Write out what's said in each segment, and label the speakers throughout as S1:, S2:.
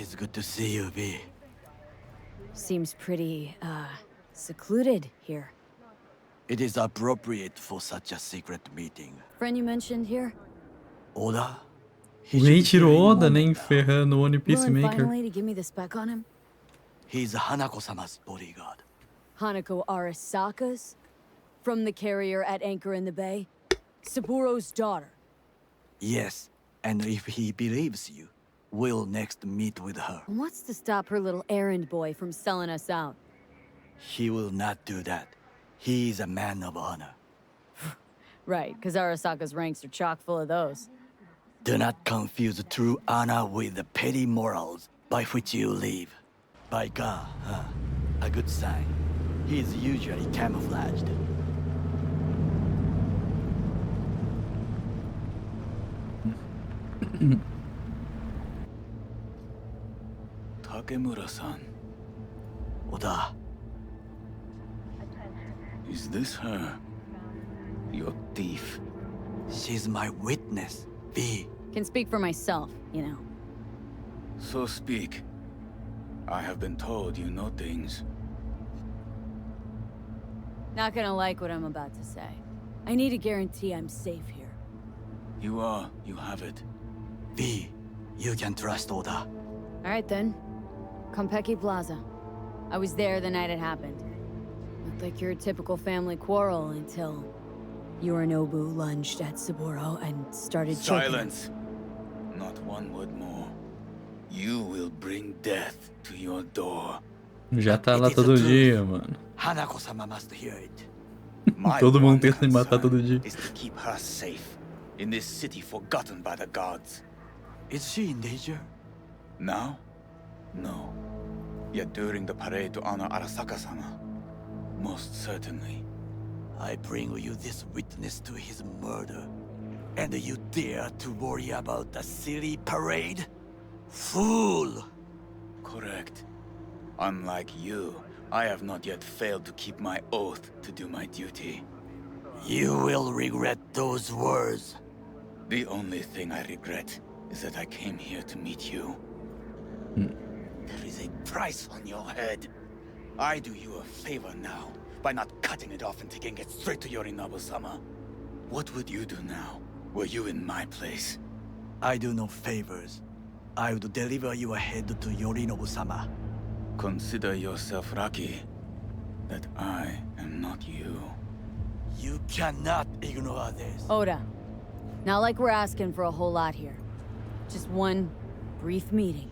S1: is good to see you, V.
S2: Seems pretty, secluded here.
S1: It is appropriate for such a secret meeting.
S2: Friend you mentioned here?
S1: Oda?
S3: Nem tirou Oda, nem ferrando o One Piece
S2: Willing
S3: Maker.
S2: finally to give me the spec on him?
S1: He's Hanako-sama's bodyguard.
S2: Hanako Arasaka's? From the carrier at anchor in the bay? Saburo's daughter?
S1: Yes, and if he believes you, we'll next meet with her.
S2: And what's to stop her little errand boy from selling us out?
S1: He will not do that. He is a man of honor.
S2: Right, because Arasaka's ranks are chock full of those.
S1: Do not confuse true honor with the petty morals by which you live. By God, a good sign. He is usually camouflaged.
S4: Takemura-san.
S1: Oda,
S4: Is this her? Your thief.
S1: she's my witness, V.
S2: Can speak for myself, you know.
S4: So speak. I have been told you know things.
S2: Not gonna like what I'm about to say. I need a guarantee I'm safe here.
S4: You are, you have it.
S1: V, you can trust Oda.
S2: Alright then. Konpeki Plaza. I was there the night it happened. Looked like your typical family quarrel until Yorinobu lunged at Saburo and started choking him.
S4: Silence! Not one word more. You will bring death to your door.
S3: Já tá lá todo dia, mano.
S1: Hanako-sama must hear it.
S4: My
S3: Todo mundo
S4: one
S3: tenta me matar todo
S4: concern
S3: dia.
S4: is to keep her safe in this city forgotten by the gods.
S1: Is she in danger?
S4: Now? No. Yet during the parade to honor Arasaka-sama, most certainly.
S1: I bring you this witness to his murder. And you dare to worry about the silly parade? Fool!
S4: Correct. Unlike you, I have not yet failed to keep my oath to do my duty.
S1: You will regret those words.
S4: The only thing I regret is that I came here to meet you. There is a price on your head. I do you a favor now by not cutting it off and taking it straight to Yorinobu-sama. What would you do now, were you in my place?
S1: I do no favors. I would deliver your head to Yorinobu-sama.
S4: Consider yourself lucky that I am not you.
S1: You cannot ignore this.
S2: Oda. Not like we're asking for a whole lot here. Just one brief meeting.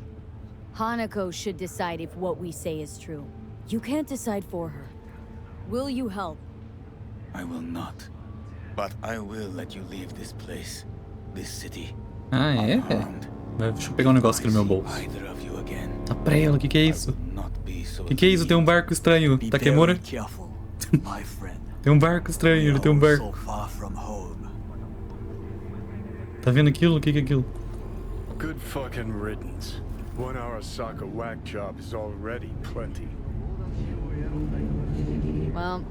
S2: Hanako should decide if what we say is true. You can't decide for her. Will you help?
S4: I will not. But I will let you leave this place, this city,
S3: Ah, é?
S4: unharmed.
S3: Deixa eu pegar um negócio aqui no meu bolso.
S4: Either of you again.
S3: Tá prela, que é isso?
S4: I will not be so
S3: Que é isso? Tem um barco estranho.
S1: Be
S3: Takemura?
S1: very careful, my friend.
S3: Tem um barco estranho, ele tem um
S1: We are
S3: barco.
S1: so far from home.
S3: Tá vendo aquilo? O que é aquilo?
S5: Good fucking riddance. One Arasaka whack job is already plenty.
S2: Well,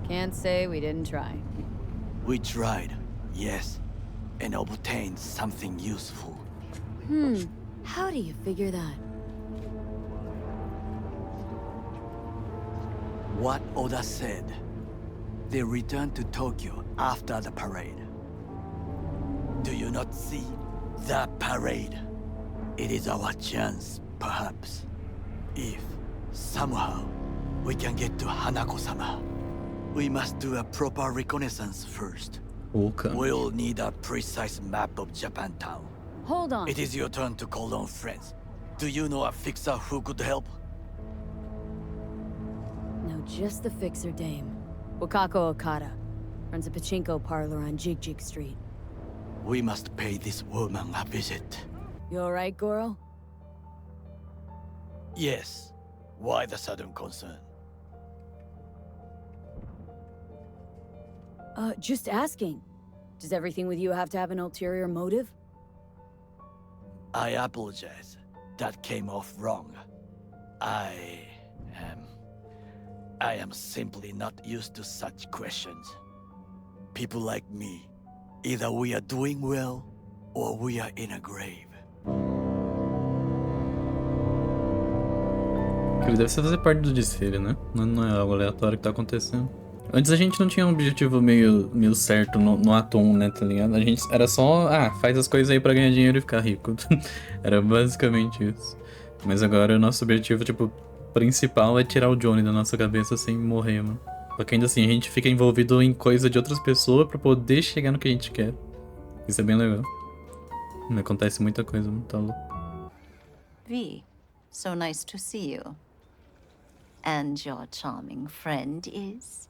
S2: can't say we didn't try.
S1: We tried, yes, and obtained something useful.
S2: How do you figure that?
S1: What Oda said. They returned to Tokyo after the parade. Do you not see the parade? It is our chance, perhaps. If, somehow, we can get to Hanako-sama. We must do a proper reconnaissance first.
S3: Oka.
S1: We'll need a precise map of Japantown.
S2: Hold on.
S1: It is your turn to call on friends. Do you know a fixer who could help?
S2: No, just the fixer dame. Wakako Okada. Runs a pachinko parlor on Jig Street.
S1: We must pay this woman a visit.
S2: You alright, Goro?
S1: Yes. Why the sudden concern?
S2: Just asking. Does everything with you have to have an ulterior motive?
S1: I apologize. That came off wrong. I am simply not used to such questions. People like me, either we are doing well, or we are in a grave.
S3: Ele deve fazer parte do desfile, né? Não é algo aleatório que tá acontecendo. Antes a gente não tinha um objetivo meio certo no ato 1, né, tá ligado? A gente era só, faz as coisas aí pra ganhar dinheiro e ficar rico. Era basicamente isso. Mas agora o nosso objetivo, tipo, principal é tirar o Johnny da nossa cabeça sem morrer, mano. Porque ainda assim, a gente fica envolvido em coisa de outras pessoas pra poder chegar no que a gente quer. Isso é bem legal. Acontece muita coisa, mano, tá louco.
S6: V, so nice to see you. And your charming friend is?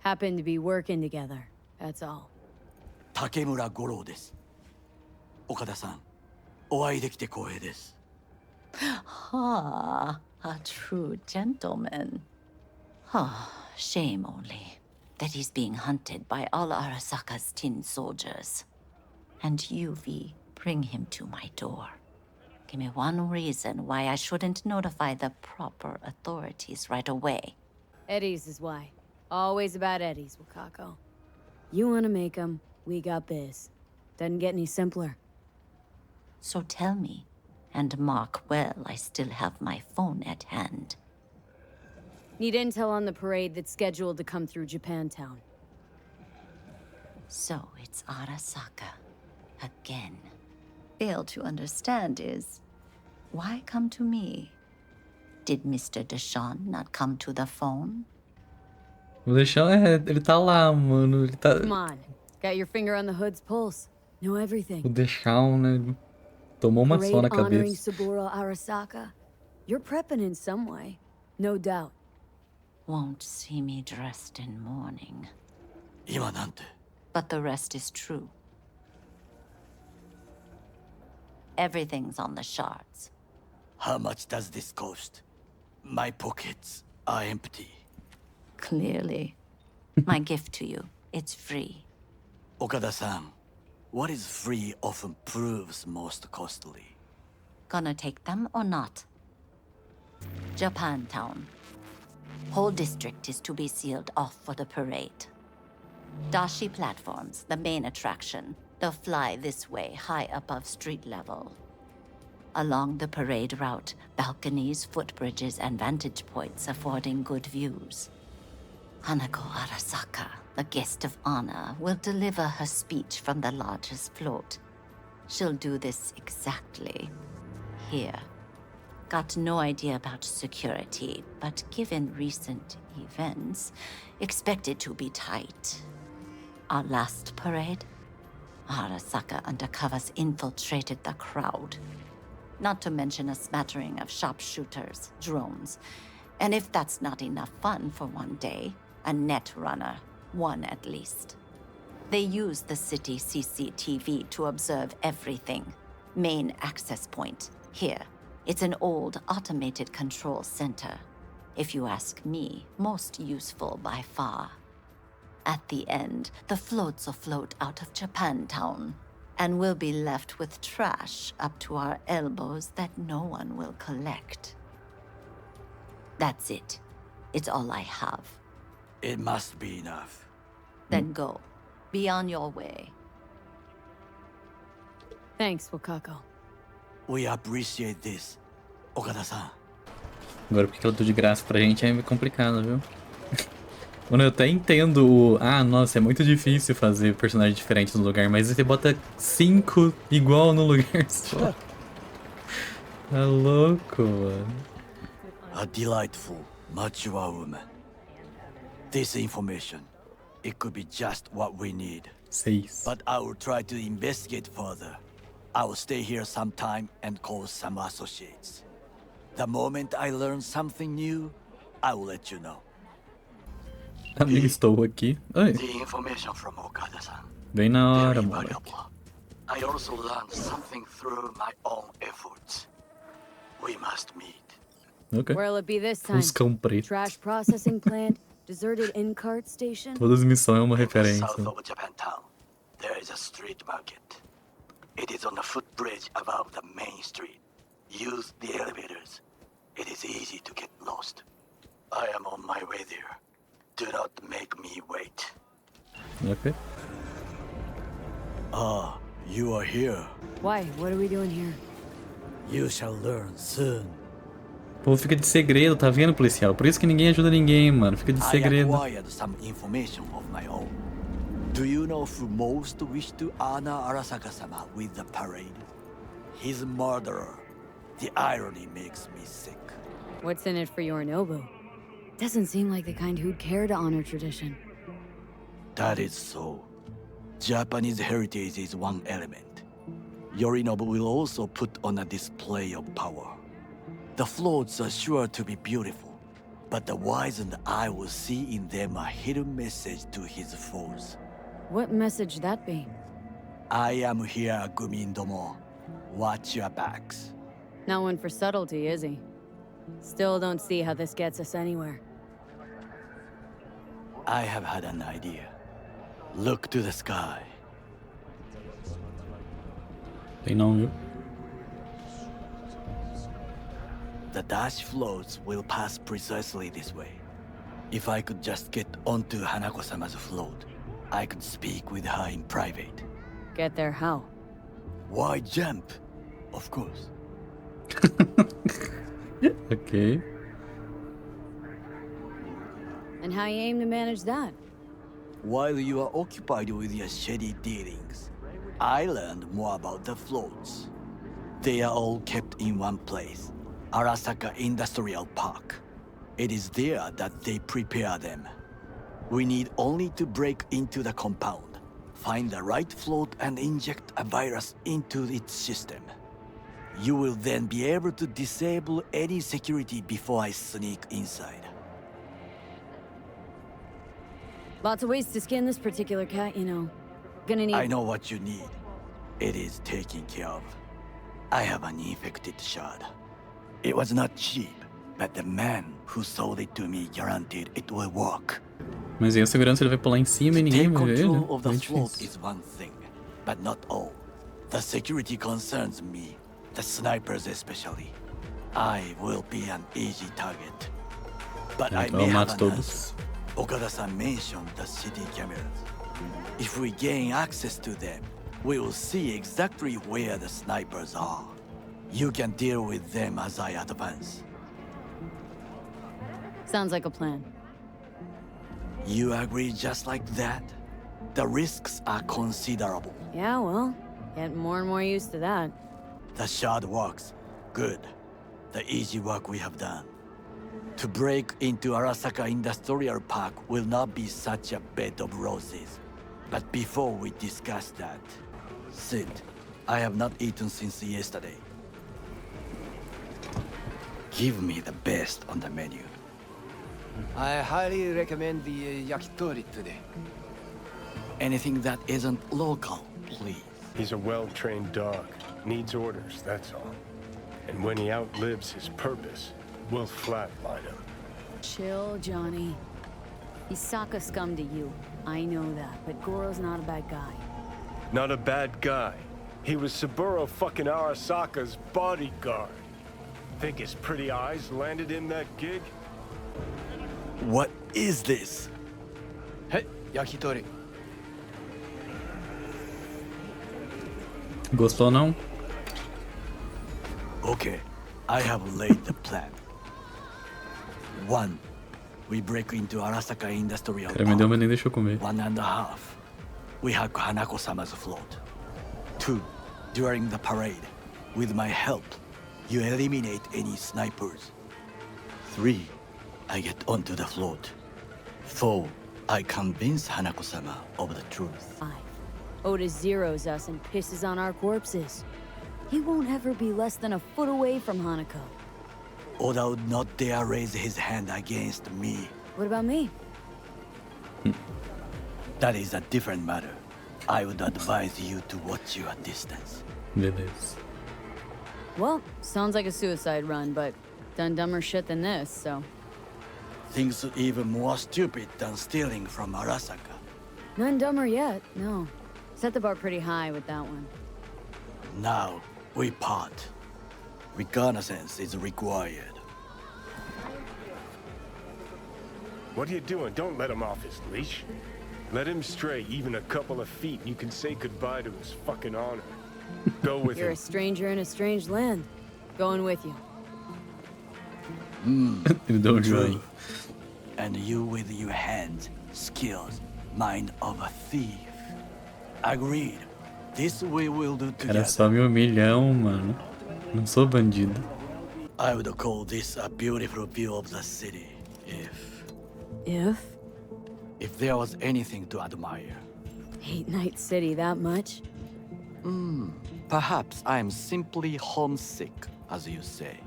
S2: Happen to be working together, that's all.
S1: 竹村五郎です。岡田さん、お会いできて光栄です。
S6: Ah, a true gentleman. Ah, shame only that he's being hunted by all Arasaka's tin soldiers. And you, V, bring him to my door. Give me one reason why I shouldn't notify the proper authorities right away.
S2: Eddie's is why. Always about Eddie's, Wakako. You wanna make them, we got biz. Doesn't get any simpler.
S6: So tell me, and mark well I still have my phone at hand.
S2: Need intel on the parade that's scheduled to come through Japantown.
S6: So it's Arasaka. Again. Fail to understand is, why come to me? Did Mr. Deshawn not come to the phone?
S3: O Deixão ele tá lá, mano. Ele tá.
S2: Come on, got your finger on the hood's pulse. Know everything.
S3: O Deixão, né? Tomou uma só na
S2: Parade honoring
S3: cabeça.
S2: Saburo Arasaka. You're prepping in some way, no doubt.
S6: Won't see me dressed in mourning.
S1: 今なんて。
S6: But the rest is true. Everything's on the shards.
S1: How much does this cost? My pockets are empty.
S6: Clearly. My gift to you, it's free.
S1: Okada-san, what is free often proves most costly.
S6: Gonna take them or not? Japantown. Whole district is to be sealed off for the parade. Dashi platforms, the main attraction. They'll fly this way, high above street level. Along the parade route, balconies, footbridges, and vantage points affording good views. Hanako Arasaka, the guest of honor, will deliver her speech from the largest float. She'll do this exactly here. Got no idea about security, but given recent events, expect it to be tight. Our last parade, Arasaka undercovers infiltrated the crowd. Not to mention a smattering of sharpshooters, drones. And if that's not enough fun for one day, a net runner, one at least. They use the city CCTV to observe everything. Main access point, here. It's an old automated control center. If you ask me, most useful by far. At the end, the floats will float out of Japantown, and we'll be left with trash up to our elbows that no one will collect. That's it. It's all I have.
S1: It must be enough.
S6: Then go. Be on your way.
S2: Thanks, Wakako.
S1: We appreciate this, Okada-san.
S3: Agora porque ela deu de graça pra gente é complicado, viu? Mano, eu até entendo o... nossa, é muito difícil fazer personagens diferentes no lugar, mas você bota 5 igual no lugar só. Tá louco, mano.
S1: A delightful, mature woman. This information, it could be just what we need.
S3: 6.
S1: But I will try to investigate further. I will stay here some time and call some associates. The moment I learn something new, I will let you know.
S3: Amigo, estou aqui. Oi.
S1: The information from Okada-san.
S3: Bem na hora,
S1: Very
S3: moleque.
S1: valuable. I also learned something through my own efforts. We must meet.
S3: Ok.
S2: Where'll it be this time?
S3: Fuscão preto.
S2: Trash processing plant, deserted in-cart station?
S3: Todas as missões é uma
S1: In the
S3: referência.
S1: south of Japantown, there is a street market. It is on the footbridge above the main street. Use the elevators. It is easy to get lost. I am on my way there. Do not make me wait.
S3: Ok.
S1: Ah, you are here.
S2: Why? What are we doing here?
S1: You shall learn soon.
S3: O povo fica de segredo, tá vendo, policial? Por isso que ninguém ajuda ninguém, mano. Fica de
S1: I
S3: segredo.
S1: acquired some information of my own. Do you know who most wished to honor Arasaka-sama with the parade? His murderer. The irony makes me sick.
S2: What's in it for Yorinobu? Doesn't seem like the kind who'd care to honor tradition.
S1: That is so. Japanese heritage is one element. Yorinobu will also put on a display of power. The floats are sure to be beautiful, but the wizened eye will see in them a hidden message to his foes.
S2: What message that be?
S1: I am here, Gumindomo. Watch your backs.
S2: Not one for subtlety, is he? Still don't see how this gets us anywhere.
S1: I have had an idea. Look to the sky.
S3: Tem não, viu?
S1: The dash floats will pass precisely this way. If I could just get onto Hanako-sama's float, I could speak with her in private.
S2: Get there how?
S1: Why jump? Of course.
S3: Ok.
S2: And how you aim to manage that?
S1: While you are occupied with your shady dealings, I learned more about the floats. They are all kept in one place, Arasaka Industrial Park. It is there that they prepare them. We need only to break into the compound, find the right float and inject a virus into its system. You will then be able to disable any security before I sneak inside.
S2: Lots of ways to skin this particular cat, you know. Gonna need...
S1: I know what you need. It is taken care of. I have an infected shard. It was not cheap, but the man who sold it to me guaranteed it will work.
S3: Mas e a segurança ele vai pular em cima e ninguém
S1: Take
S3: vai ver ele?
S1: control of the
S3: Muito
S1: float
S3: difícil.
S1: is one thing, but not all. The security concerns me, the snipers especially. I will be an easy target. But I
S3: Então
S1: may
S3: eu
S1: have
S3: mato
S1: an
S3: todos.
S1: answer. Okada-san mentioned the city cameras. If we gain access to them, we will see exactly where the snipers are. You can deal with them as I advance.
S2: Sounds like a plan.
S1: You agree just like that? The risks are considerable.
S2: Yeah, well, getting more and more used to that.
S1: The shard works. Good. The easy work we have done. To break into Arasaka Industrial Park will not be such a bed of roses. But before we discuss that, sit. I have not eaten since yesterday. Give me the best on the menu.
S7: I highly recommend the yakitori today.
S1: Anything that isn't local, please.
S5: He's a well-trained dog. Needs orders, that's all. And when he outlives his purpose, we'll flatline him.
S2: Chill, Johnny. He's Sokka scum to you. I know that, but Goro's not a bad guy.
S5: Not a bad guy. He was Saburo fucking Arasaka's bodyguard. Think his pretty eyes landed in that gig?
S1: What is this?
S7: Hey, yakitori.
S3: Gostou não?
S1: Okay, I have laid the plan. 1. We break into Arasaka Industrial
S3: O cara me deu, mas
S1: Park.
S3: nem deixou comer.
S1: 1.5. We hack Hanako-sama's float. 2. During the parade, with my help, you eliminate any snipers. 3. I get onto the float. 4. I convince Hanako-sama of the truth.
S2: 5. Oda zeroes us and pisses on our corpses. He won't ever be less than a foot away from Hanako.
S1: Oda would not dare raise his hand against me.
S2: What about me?
S1: That is a different matter. I would advise you to watch your distance.
S3: Beleza.
S2: Well, sounds like a suicide run, but done dumber shit than this, so...
S1: Things even more stupid than stealing from Arasaka.
S2: None dumber yet, no. Set the bar pretty high with that one.
S1: Now, we part. Reconnaissance is required.
S5: What are you doing? Don't let him off his leash. Let him stray even a couple of feet and you can say goodbye to his fucking honor. Go with
S2: You're
S5: him.
S2: a stranger in a strange land. Going with you.
S3: Ele deu um joinha.
S1: And you with your hands, skills, mind of a thief. Agreed. This we will do
S3: Cara,
S1: together.
S3: sobe 1 milhão, mano. Não sou bandido.
S1: I would call this a beautiful view of the city if there was anything to admire.
S2: Hate Night City that much?
S1: Perhaps I am simply homesick, as you say.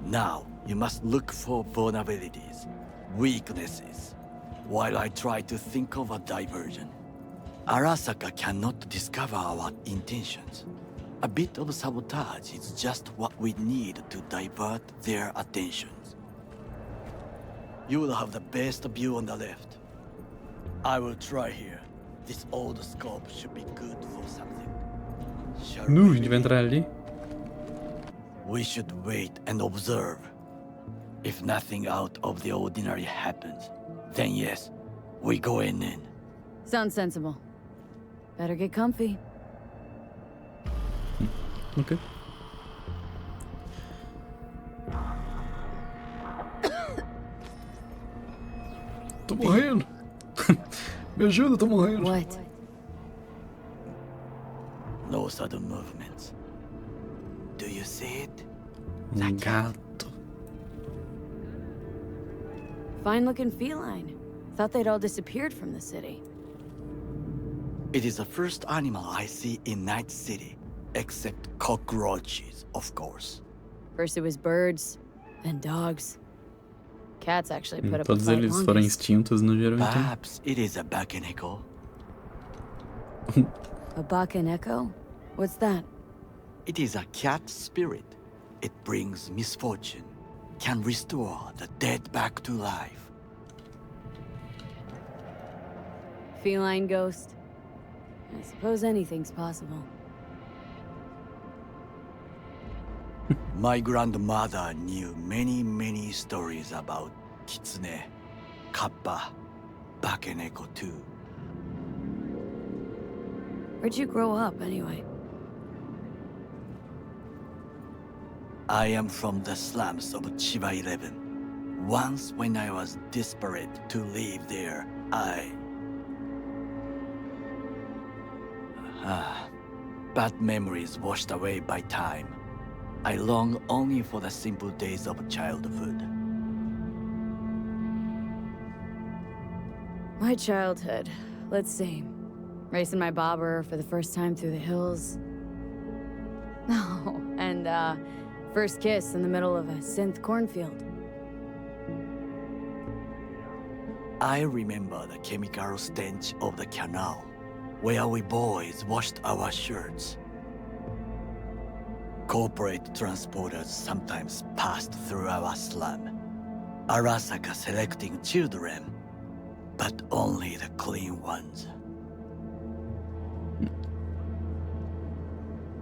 S1: Now, you must look for vulnerabilities, weaknesses, while I try to think of a diversion. Arasaka cannot discover our intentions. A bit of sabotage is just what we need to divert their attentions. You will have the best view on the left. I will try here. This old scope should be good for something. Shall
S3: Nu, a
S1: we
S3: gente vai
S1: begin?
S3: entrar ali.
S1: We should wait and observe. If nothing out of the ordinary happens, then yes, we go in.
S2: Sounds sensible. Better get comfy.
S3: Ok. Tô morrendo. Me ajuda, tô morrendo.
S2: What?
S1: No sudden movements. Do you see it?
S3: Gato.
S2: Fine-looking feline. Thought they'd all disappeared from the city.
S1: It is the first animal I see in Night City, except cockroaches, of course.
S2: First it was birds, then dogs. Cats actually put up a
S3: Todos
S2: fight
S3: eles foram
S2: longest.
S3: extintos no Geralmente.
S1: Perhaps it is a bakeneko.
S2: A bakaneko? What's that?
S1: It is a cat spirit. It brings misfortune, can restore the dead back to life.
S2: Feline ghost? I suppose anything's possible.
S1: My grandmother knew many stories about kitsune, kappa, bakeneko too.
S2: Where'd you grow up, anyway?
S1: I am from the slums of Chiba 11. Once when I was desperate to live there, bad memories washed away by time. I long only for the simple days of childhood.
S2: My childhood. Let's see. Racing my bobber for the first time through the hills. Oh, and, first kiss in the middle of a synth cornfield.
S1: I remember the chemical stench of the canal, where we boys washed our shirts. Corporate transporters sometimes passed through our slum. Arasaka selecting children, but only the clean ones.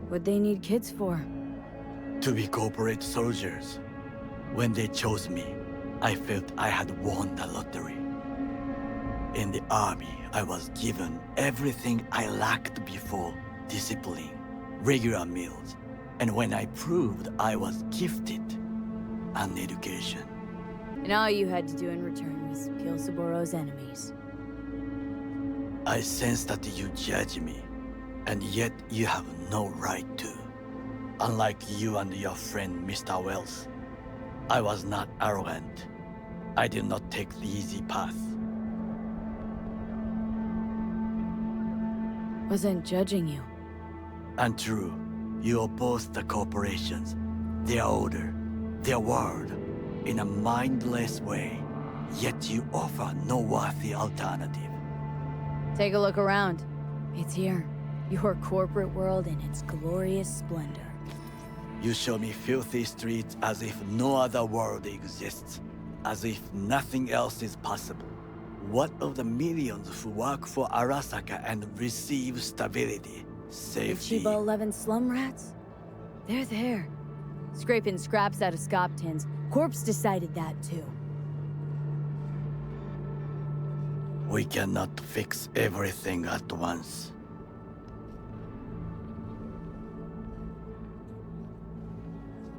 S2: What'd they need kids for?
S1: To be corporate soldiers. When they chose me, I felt I had won the lottery. In the army, I was given everything I lacked before: discipline, regular meals, and when I proved I was gifted, an education.
S2: And all you had to do in return was kill Saboro's enemies.
S1: I sense that you judge me, and yet you have no right to. Unlike you and your friend Mr. Wells, I was not arrogant. I did not take the easy path.
S2: Wasn't judging you.
S1: Untrue, you oppose the corporations, their order, their world, in a mindless way, yet you offer no worthy alternative.
S2: Take a look around. It's here. Your corporate world in its glorious splendor.
S1: You show me filthy streets as if no other world exists, as if nothing else is possible. What of the millions who work for Arasaka and receive stability,
S2: The
S1: safety?
S2: Chiba 11 slum rats? They're there. Scraping scraps out of scop tins. Corpse decided that too.
S1: We cannot fix everything at once.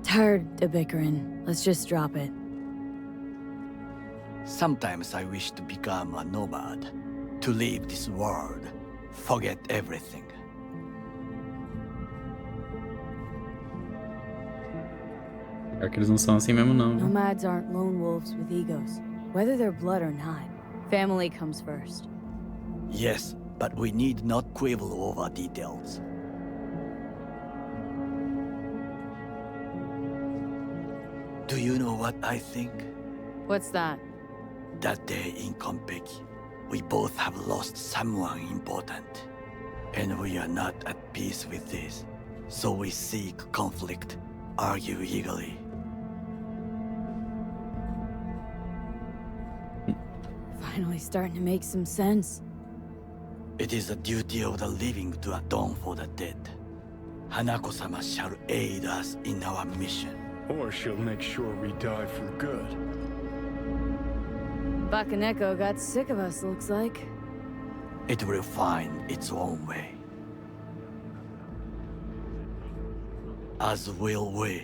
S2: Tired of bickering. Let's just drop it.
S1: Sometimes I wish to become a nomad, to leave this world, forget everything.
S3: Pior que eles não são assim mesmo, não.
S2: Nomads aren't lone wolves with egos. Whether they're blood or not, family comes first.
S1: Yes, but we need not quibble over details. Do you know what I think?
S2: What's that?
S1: That day in Konpeki, we both have lost someone important. And we are not at peace with this. So we seek conflict, argue eagerly.
S2: Finally starting to make some sense.
S1: It is the duty of the living to atone for the dead. Hanako-sama shall aid us in our mission.
S5: Or she'll make sure we die for good.
S2: Bakaneko got sick of us, looks like.
S1: It will find its own way. As will we.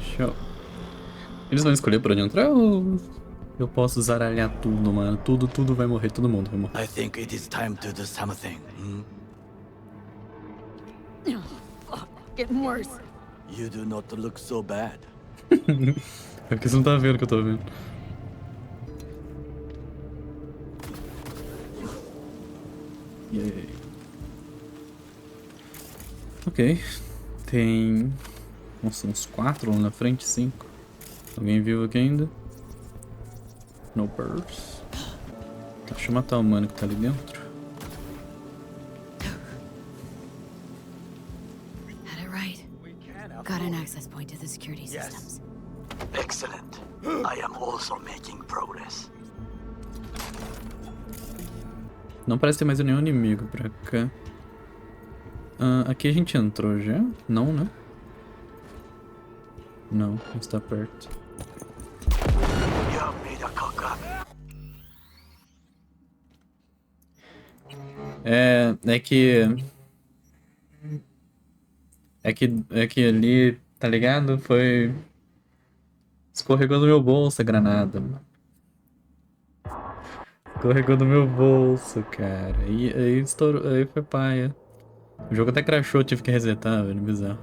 S3: Show. Eles vão escolher por onde entrar ou eu posso zaralhar tudo, mano? Tudo vai morrer, todo mundo vai morrer.
S1: I think it is time to do something.
S2: Oh, fuck, getting worse.
S1: You do not look so bad.
S3: É porque você não tá vendo o que eu tô vendo. Yay. Ok. Tem... Nossa, uns 4 lá na frente, 5. Alguém viu aqui ainda? No birds. Deixa eu matar o mano que tá ali dentro.
S2: Had it right. Got an access point to the security systems.
S1: Excellent. I am also making progress.
S3: Não parece ter mais nenhum inimigo pra cá. Aqui a gente entrou já? Não, né? Não, está perto.
S1: You have made a cock up.
S3: É que ali, tá ligado? Foi... Escorregou no meu bolso a granada, mano. Escorregou no meu bolso, cara. Aí estourou, aí foi paia. O jogo até crashou, tive que resetar, velho, bizarro.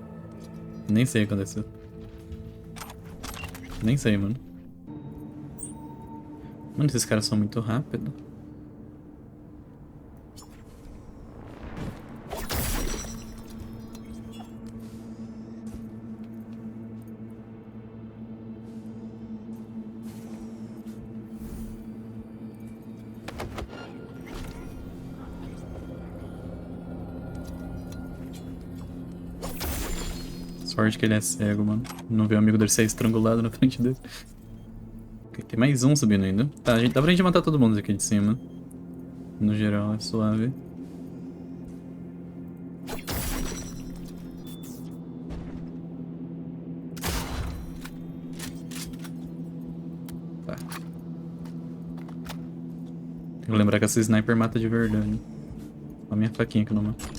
S3: Nem sei o que aconteceu. Nem sei, mano. Mano, esses caras são muito rápidos. Sorte que ele é cego, mano. Não vê o amigo dele ser estrangulado na frente dele. Tem mais um subindo ainda. Tá, dá pra gente matar todo mundo aqui de cima. No geral, é suave. Tá. Tem que lembrar que essa sniper mata de verdade. Olha a minha faquinha que não mata.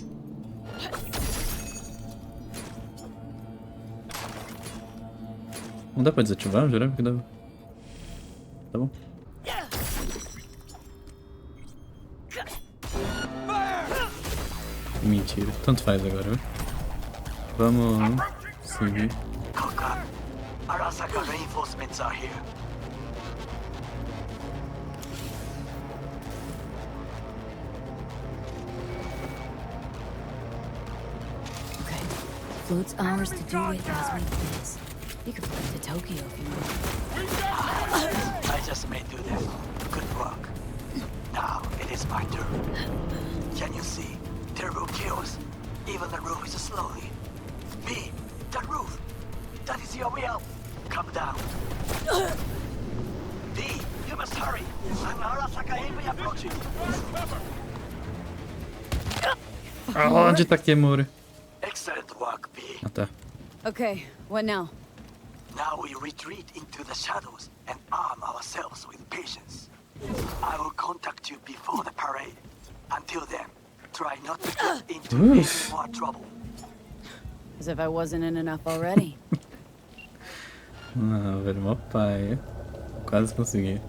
S3: Não dá pra desativar? Eu jurava que dava. Tá bom. Mentira. Tanto faz agora, viu? Vamos seguir.
S1: Kaka, Arasaka reinforcements are here.
S2: Okay. Float's ours to do it as we please. You could fly to Tokyo if you want.
S1: I just may do that. Good work. Now it is my turn. Can you see? The roof kills. Even the roof is slowly. B, the roof. That is your will. Come down. B, you must hurry. I'm Arasaka Amy approaching.
S3: Aonde tá Kimura?
S1: Excellent work, B.
S3: Ah, tá.
S2: Okay, what now?
S1: Now we retreat into the shadows and arm ourselves with patience. I will contact you before the parade. Until then, try not to get into any more trouble.
S2: As if I wasn't in enough already.
S3: Ah, velho, mó pai. Quase consegui.